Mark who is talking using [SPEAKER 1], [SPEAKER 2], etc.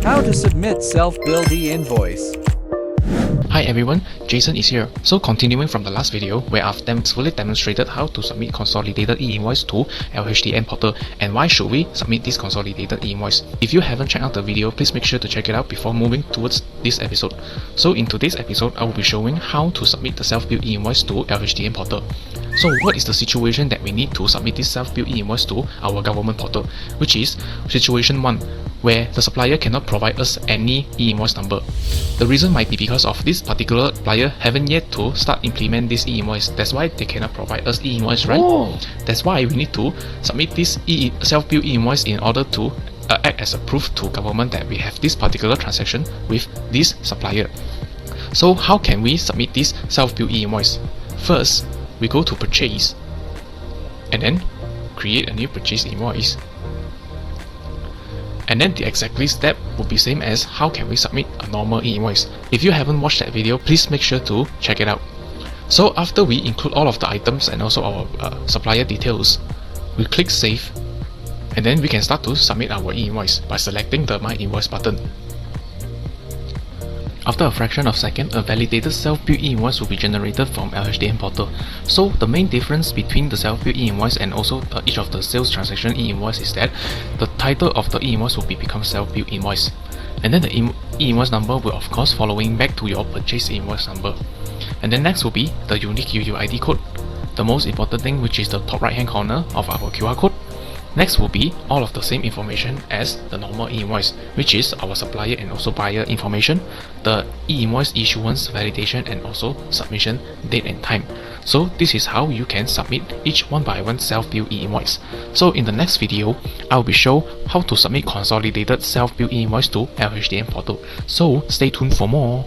[SPEAKER 1] How to submit self-billed e-invoice.
[SPEAKER 2] Hi everyone, Jason is here. So continuing from the last video where I've fully demonstrated how to submit consolidated e-invoice to LHDN portal and why should we submit this consolidated e-invoice. If you haven't checked out the video, please make sure to check it out before moving towards this episode. So in today's episode, I will be showing how to submit the self-billed e-invoice to LHDN portal. So what is the situation that we need to submit this self-billed e-invoice to our government portal, which is situation 1, where the supplier cannot provide us any e-invoice number. The reason might be because of this particular supplier haven't yet to start implement this e-invoice. That's why they cannot provide us e-invoice, right? That's why we need to submit this self-billed e-invoice in order to act as a proof to government that we have this particular transaction with this supplier. So how can we submit this self-billed e-invoice? First, we go to purchase and then create a new purchase invoice. And then the exactly step would be same as how can we submit a normal e-invoice. If you haven't watched that video, please make sure to check it out. So after we include all of the items and also our supplier details, we click save and then we can start to submit our e-invoice by selecting the My Invoice button. After a fraction of a second, a validated self-billed e-invoice will be generated from LHDN portal. So the main difference between the self-billed e-invoice and also each of the sales transaction e-invoice is that the title of the e-invoice will become self-billed invoice, and then the e-invoice number will of course following back to your purchase invoice number. And then next will be the unique UUID code, the most important thing, which is the top right hand corner of our QR code. Next will be all of the same information as the normal e-invoice, which is our supplier and also buyer information, the e-invoice issuance, validation and also submission date and time. So this is how you can submit each one by one self-billed e-invoice. So in the next video, I will show how to submit consolidated self-billed e-invoice to LHDN portal. So stay tuned for more.